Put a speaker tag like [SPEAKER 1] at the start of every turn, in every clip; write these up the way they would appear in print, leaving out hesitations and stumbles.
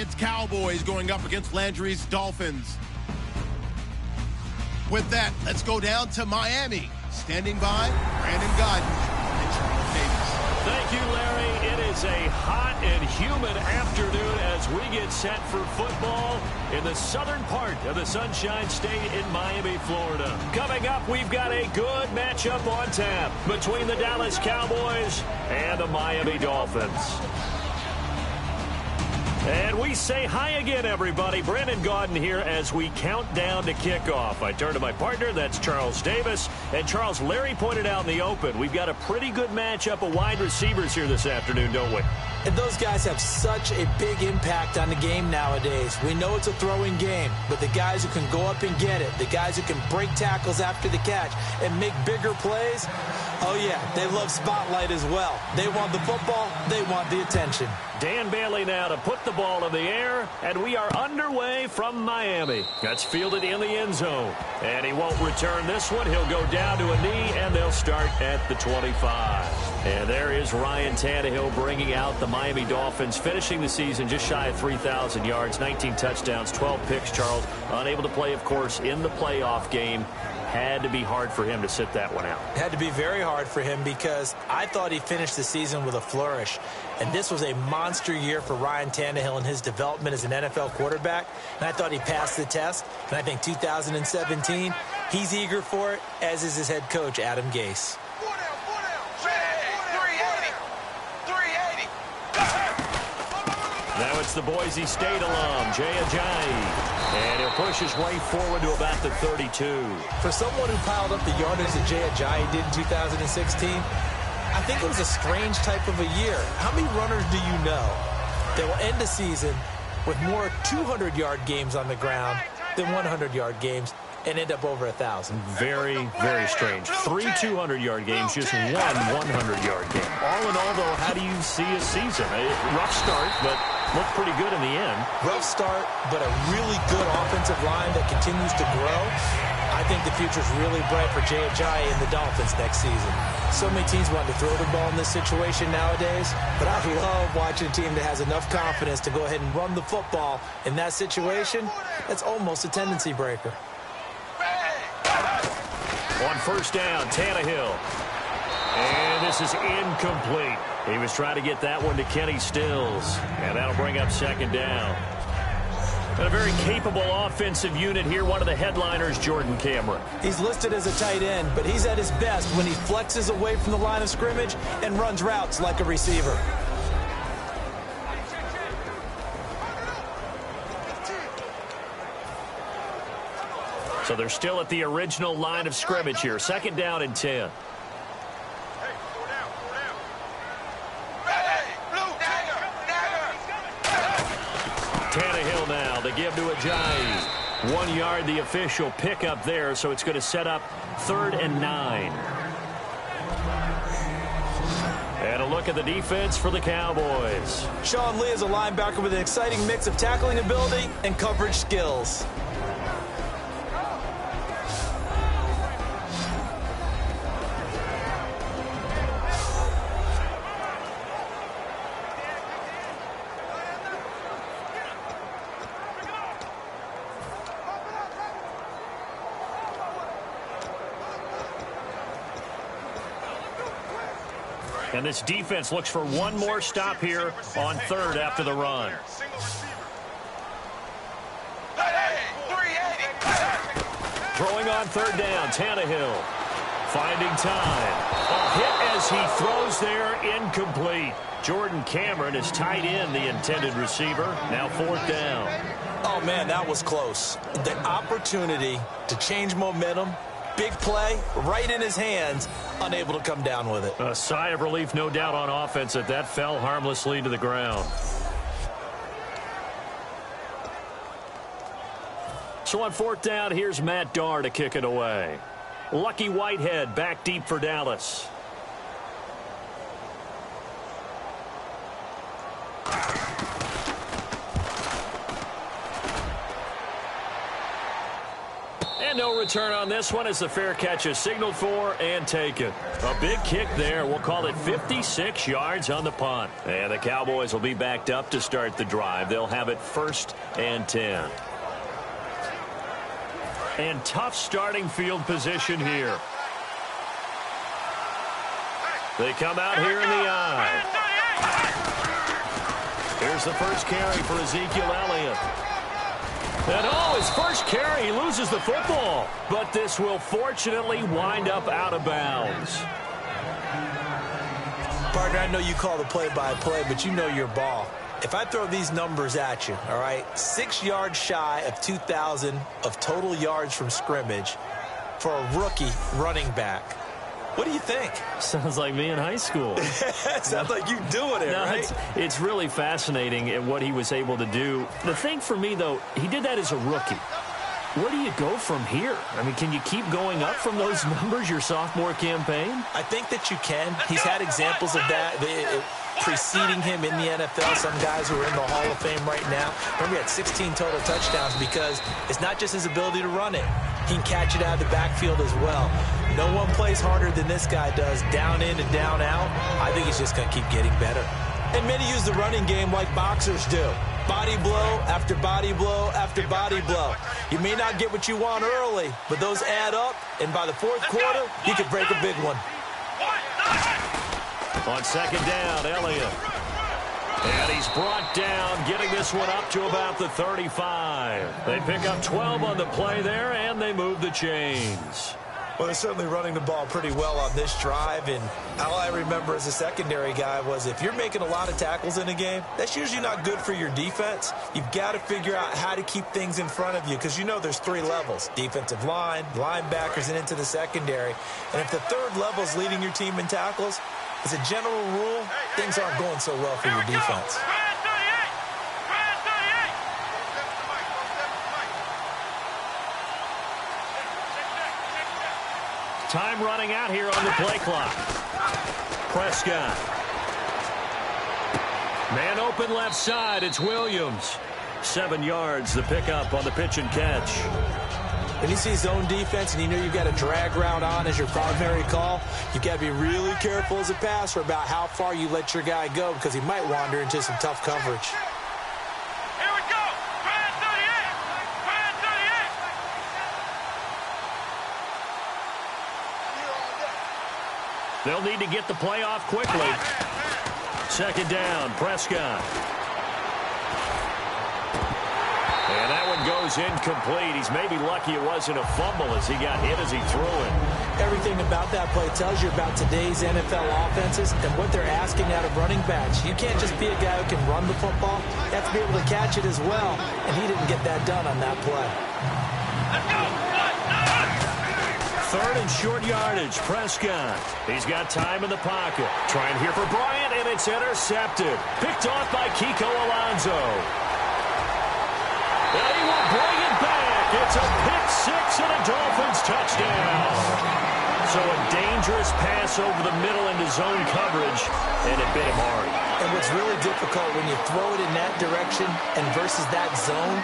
[SPEAKER 1] Giants Cowboys going up against Landry's Dolphins. With that, let's go down to Miami. Standing by, Brandon Godden and Charles Davis.
[SPEAKER 2] Thank you, Larry. It is a hot and humid afternoon as we get set for football in the southern part of the Sunshine State in Miami, Florida. Coming up, we've got a good matchup on tap between the Dallas Cowboys and the Miami Dolphins. And we say hi again, everybody. Brandon Gaudin here as we count down to kickoff. I turn to my partner, that's Charles Davis. And Charles, Larry pointed out in the open, we've got a pretty good matchup of wide receivers here this afternoon, don't we?
[SPEAKER 3] And those guys have such a big impact on the game nowadays. We know it's a throwing game, but the guys who can go up and get it, the guys who can break tackles after the catch and make bigger plays, oh yeah, they love spotlight as well. They want the football, they want the attention.
[SPEAKER 2] Dan Bailey now to put the ball in the air, and we are underway from Miami. That's fielded in the end zone, and he won't return this one. He'll go down to a knee, and they'll start at the 25. And there is Ryan Tannehill bringing out the Miami Dolphins, finishing the season just shy of 3,000 yards, 19 touchdowns, 12 picks, Charles. Unable to play, of course, in the playoff game. Had to be hard for him to sit that one out.
[SPEAKER 3] Had to be very hard for him because I thought he finished the season with a flourish. And this was a monster year for Ryan Tannehill and his development as an NFL quarterback. And I thought he passed the test. And I think 2017, he's eager for it, as is his head coach, Adam Gase.
[SPEAKER 2] Now it's the Boise State alum, Jay Ajayi. And he'll push his way forward to about the 32.
[SPEAKER 3] For someone who piled up the yardage that Jay Ajayi did in 2016, I think it was a strange type of a year. How many runners do you know that will end the season with more 200-yard games on the ground than 100-yard games and end up over 1,000?
[SPEAKER 2] Very, very strange. 3 200-yard games, just one 100-yard game. All in all, though, how do you see a season? A rough start, but looked pretty good in the end.
[SPEAKER 3] Rough start, but a really good offensive line that continues to grow. I think the future's really bright for Jay Ajayi and the Dolphins next season. So many teams want to throw the ball in this situation nowadays, but I love watching a team that has enough confidence to go ahead and run the football in that situation. That's almost a tendency breaker.
[SPEAKER 2] On first down, Tannehill. And this is incomplete. He was trying to get that one to Kenny Stills. And that'll bring up second down. And a very capable offensive unit here. One of the headliners, Jordan Cameron.
[SPEAKER 3] He's listed as a tight end, but he's at his best when he flexes away from the line of scrimmage and runs routes like a receiver.
[SPEAKER 2] So they're still at the original line of scrimmage here. Second down and 10. Tannehill now, the give to Ajayi. 1 yard, the official pickup there, so it's going to set up 3rd and 9. And a look at the defense for the Cowboys.
[SPEAKER 3] Sean Lee is a linebacker with an exciting mix of tackling ability and coverage skills.
[SPEAKER 2] And this defense looks for one more stop here on 3rd after the run. Throwing on 3rd down, Tannehill. Finding time. A hit as he throws there, incomplete. Jordan Cameron is tight in the intended receiver. Now 4th down.
[SPEAKER 3] Oh, man, that was close. The opportunity to change momentum, big play, right in his hands, unable to come down with it.
[SPEAKER 2] A sigh of relief, no doubt, on offense that fell harmlessly to the ground. So on 4th down, here's Matt Darr to kick it away. Lucky Whitehead back deep for Dallas. And no return on this one as the fair catch is signaled for and taken. A big kick there. We'll call it 56 yards on the punt. And the Cowboys will be backed up to start the drive. They'll have it 1st and 10. And tough starting field position here. They come out here in the eye. Here's the first carry for Ezekiel Elliott. And his first carry, he loses the football. But this will fortunately wind up out of bounds.
[SPEAKER 3] Partner, I know you call the play-by-play, but you know your ball. If I throw these numbers at you, all right, 6 yards shy of 2,000 of total yards from scrimmage for a rookie running back. What do you think?
[SPEAKER 2] Sounds like me in high school.
[SPEAKER 3] Sounds like you doing it, right?
[SPEAKER 2] It's really fascinating at what he was able to do. The thing for me, though, he did that as a rookie. Where do you go from here? I mean, can you keep going up from those numbers your sophomore campaign?
[SPEAKER 3] I think that you can. He's had examples of that preceding him in the NFL. Some guys who are in the Hall of Fame right now. Remember, he had 16 total touchdowns because it's not just his ability to run it. He can catch it out of the backfield as well. No one plays harder than this guy does, down in and down out. I think he's just going to keep getting better. And many use the running game like boxers do. Body blow after body blow after body blow. You may not get what you want early, but those add up, and by the 4th quarter, you could break a big one.
[SPEAKER 2] On 2nd down, Elliott. And he's brought down, getting this one up to about the 35. They pick up 12 on the play there, and they move the chains.
[SPEAKER 3] Well, they're certainly running the ball pretty well on this drive, and all I remember as a secondary guy was if you're making a lot of tackles in a game, that's usually not good for your defense. You've got to figure out how to keep things in front of you because you know there's 3 levels, defensive line, linebackers, and into the secondary. And if the 3rd level is leading your team in tackles, as a general rule, things aren't going so well for your defense.
[SPEAKER 2] Time running out here on the play clock. Prescott. Man open left side. It's Williams. 7 yards, the pickup on the pitch and catch.
[SPEAKER 3] When you see zone defense and you know you've got a drag route on as your primary call, you've got to be really careful as a passer about how far you let your guy go because he might wander into some tough coverage.
[SPEAKER 2] They'll need to get the play off quickly. 2nd down, Prescott. And that one goes incomplete. He's maybe lucky it wasn't a fumble as he got hit as he threw it.
[SPEAKER 3] Everything about that play tells you about today's NFL offenses and what they're asking out of running backs. You can't just be a guy who can run the football. You have to be able to catch it as well, and he didn't get that done on that play.
[SPEAKER 2] 3rd and short yardage, Prescott. He's got time in the pocket. Trying here for Bryant, and it's intercepted. Picked off by Kiko Alonso. And he will bring it back. It's a pick 6 and a Dolphins touchdown. So a dangerous pass over the middle into zone coverage, and it bit him hard.
[SPEAKER 3] And what's really difficult when you throw it in that direction and versus that zone,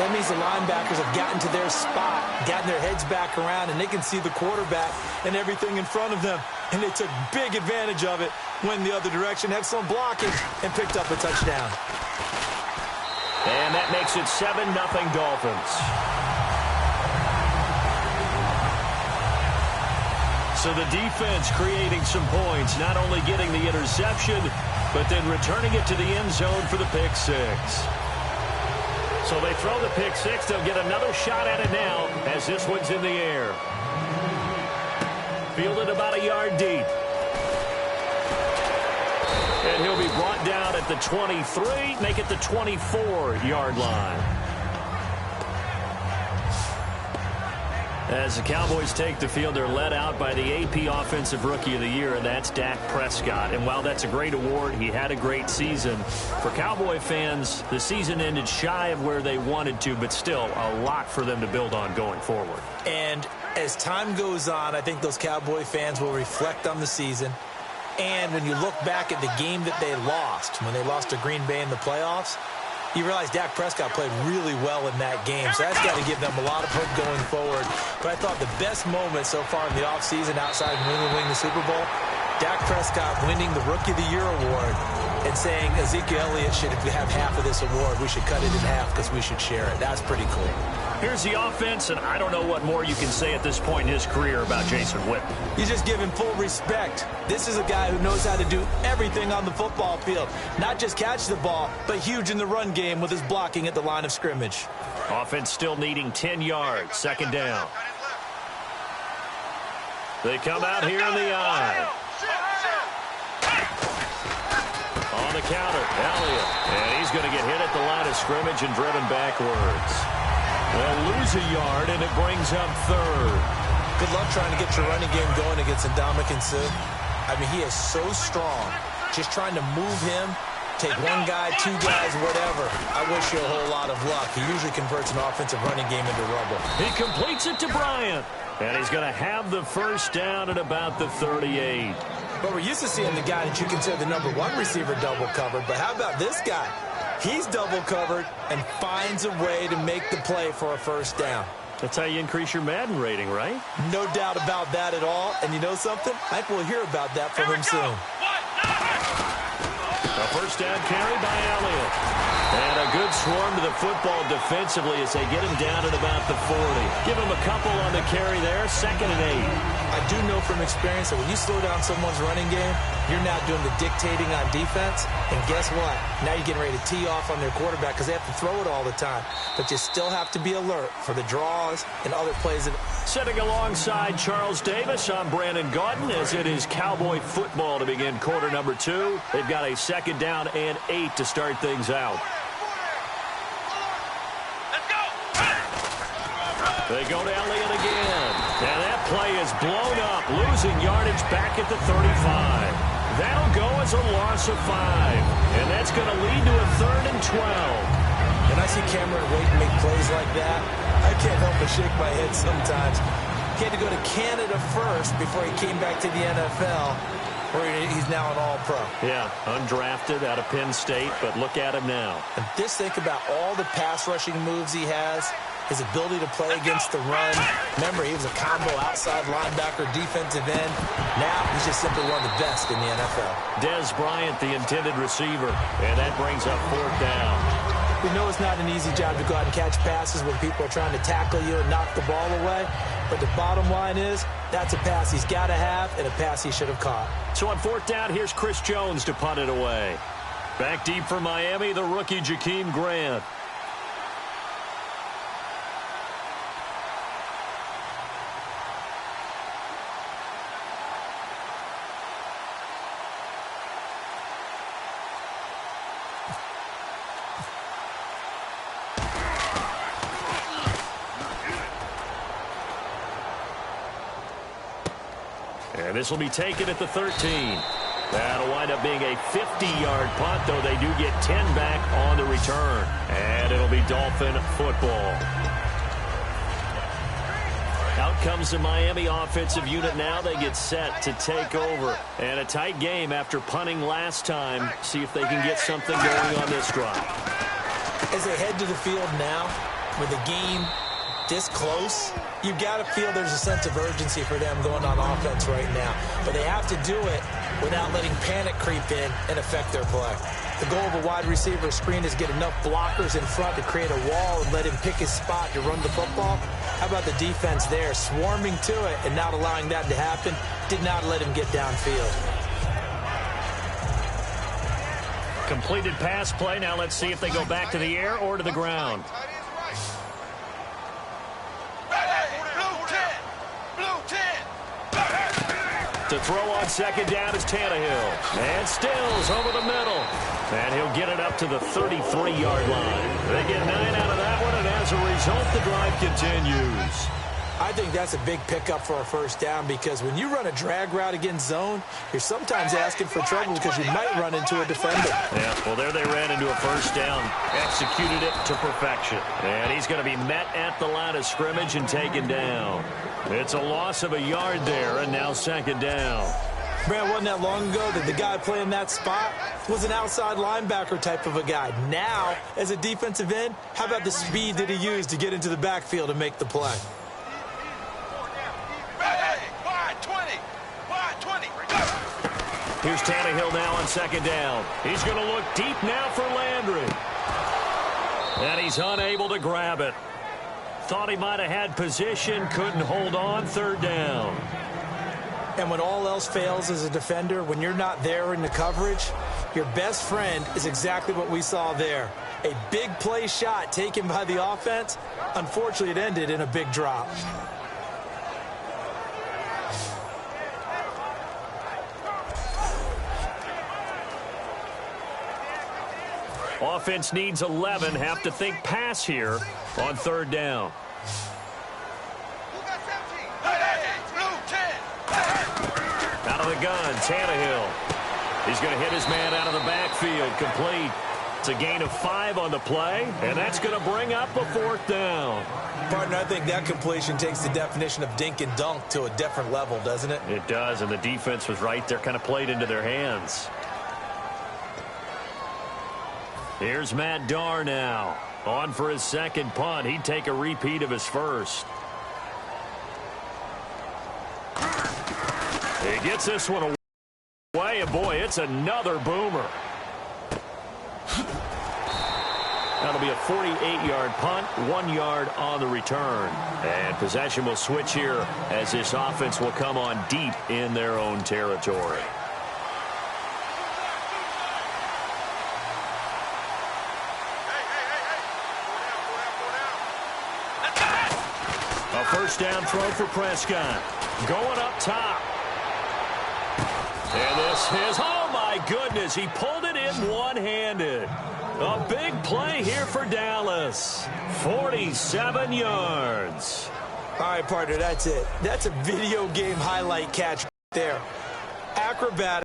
[SPEAKER 3] that means the linebackers have gotten to their spot, gotten their heads back around, and they can see the quarterback and everything in front of them. And they took big advantage of it, went in the other direction, had some blocking, and picked up a touchdown.
[SPEAKER 2] And that makes it 7-0 Dolphins. So the defense creating some points, not only getting the interception, but then returning it to the end zone for the pick 6. So they throw the pick 6. They'll get another shot at it now as this one's in the air. Fielded about a yard deep. And he'll be brought down at the 23, make it the 24-yard line. As the Cowboys take the field, they're led out by the AP Offensive Rookie of the Year, and that's Dak Prescott. And while that's a great award, he had a great season. For Cowboy fans, the season ended shy of where they wanted to, but still a lot for them to build on going forward.
[SPEAKER 3] And as time goes on, I think those Cowboy fans will reflect on the season. And when you look back at the game that they lost, when they lost to Green Bay in the playoffs, You realize Dak Prescott played really well in that game, so that's got to give them a lot of hope going forward. But I thought the best moment so far in the offseason outside of New England winning the Super Bowl, Dak Prescott winning the Rookie of the Year award and saying Ezekiel Elliott should have half of this award. We should cut it in half because we should share it. That's pretty cool.
[SPEAKER 2] Here's the offense, and I don't know what more you can say at this point in his career about Jason Witten.
[SPEAKER 3] You just give him full respect. This is a guy who knows how to do everything on the football field. Not just catch the ball, but huge in the run game with his blocking at the line of scrimmage.
[SPEAKER 2] Offense still needing 10 yards. Second down. They come out here in the eye. On the counter, Elliott. And he's going to get hit at the line of scrimmage and driven backwards. They'll lose a yard, and it brings up third.
[SPEAKER 3] Good luck trying to get your running game going against Ndamukong Suh. I mean, he is so strong. Just trying to move him, take one guy, two guys, whatever. I wish you a whole lot of luck. He usually converts an offensive running game into rubble.
[SPEAKER 2] He completes it to Bryant. And he's going to have the first down at about the 38.
[SPEAKER 3] But we're used to seeing the guy that you consider the #1 receiver double covered. But how about this guy? He's double covered and finds a way to make the play for a first down.
[SPEAKER 2] That's how you increase your Madden rating, right?
[SPEAKER 3] No doubt about that at all. And you know something? I think we'll hear about that from him soon.
[SPEAKER 2] A first down carry by Elliott. And a good swarm to the football defensively as they get him down at about the 40. Give him a couple on the carry there. 2nd and 8.
[SPEAKER 3] I do know from experience that when you slow down someone's running game, you're now doing the dictating on defense. And guess what? Now you're getting ready to tee off on their quarterback because they have to throw it all the time. But you still have to be alert for the draws and other plays.
[SPEAKER 2] Setting alongside Charles Davis, I'm Brandon Gaudin as it is Cowboy football to begin quarter number 2. They've got a 2nd down and 8 to start things out. They go to Elliott again. And that play is blown up, losing yardage back at the 35. That'll go as a loss of 5. And that's going to lead to a 3rd and 12.
[SPEAKER 3] When I see Cameron Wake make plays like that, I can't help but shake my head sometimes. He had to go to Canada first before he came back to the NFL, where he's now an all-pro.
[SPEAKER 2] Yeah, undrafted out of Penn State, but look at him now.
[SPEAKER 3] And just think about all the pass-rushing moves he has, his ability to play against the run. Remember, he was a combo outside linebacker, defensive end. Now he's just simply one of the best in the NFL.
[SPEAKER 2] Dez Bryant, the intended receiver, and that brings up 4th down.
[SPEAKER 3] We know it's not an easy job to go out and catch passes when people are trying to tackle you and knock the ball away. But the bottom line is, that's a pass he's got to have and a pass he should have caught.
[SPEAKER 2] So on 4th down, here's Chris Jones to punt it away. Back deep for Miami, the rookie Jakeem Grant. And this will be taken at the 13. That'll wind up being a 50-yard punt, though they do get 10 back on the return. And it'll be Dolphin football. Out comes the Miami offensive unit now. They get set to take over. And a tight game after punting last time. See if they can get something going on this drive.
[SPEAKER 3] As they head to the field now, with the game this close, you've got to feel there's a sense of urgency for them going on offense right now. But they have to do it without letting panic creep in and affect their play. The goal of a wide receiver screen is get enough blockers in front to create a wall and let him pick his spot to run the football. How about the defense there, swarming to it and not allowing that to happen? Did not let him get downfield.
[SPEAKER 2] Completed pass play. Now let's see if they go back to the air or to the ground. To throw on 2nd down is Tannehill. And Stills over the middle. And he'll get it up to the 33-yard line. They get 9 out of that one, and as a result, the drive continues.
[SPEAKER 3] I think that's a big pickup for a first down because when you run a drag route against zone, you're sometimes asking for trouble because you might run into a defender.
[SPEAKER 2] Yeah, well, there they ran into a first down. Executed it to perfection. And he's going to be met at the line of scrimmage and taken down. It's a loss of a yard there, and now 2nd down.
[SPEAKER 3] Brad, wasn't that long ago that the guy playing that spot was an outside linebacker type of a guy. Now, as a defensive end, how about the speed that he used to get into the backfield and make the play?
[SPEAKER 2] Here's Tannehill now on second down. He's going to look deep now for Landry. And he's unable to grab it. Thought he might have had position, couldn't hold on, third down.
[SPEAKER 3] And when all else fails as a defender, when you're not there in the coverage, your best friend is exactly what we saw there. A big play shot taken by the offense. Unfortunately, it ended in a big drop.
[SPEAKER 2] Offense needs 11. Have to think pass here on third down. Out of the gun, Tannehill. He's going to hit his man out of the backfield. Complete. It's a gain of 5 on the play, and that's going to bring up a fourth down.
[SPEAKER 3] Partner, I think that completion takes the definition of dink and dunk to a different level, doesn't it?
[SPEAKER 2] It does, and the defense was right there, kind of played into their hands. Here's Matt Darr now. On for his second punt. He'd take a repeat of his first. He gets this one away, and boy, it's another boomer. That'll be a 48-yard punt, 1 yard on the return. And possession will switch here as this offense will come on deep in their own territory. A first down throw for Prescott. Going up top. And this is, oh my goodness, he pulled it in one-handed. A big play here for Dallas. 47 yards.
[SPEAKER 3] All right, partner, that's it. That's a video game highlight catch there. Acrobatic.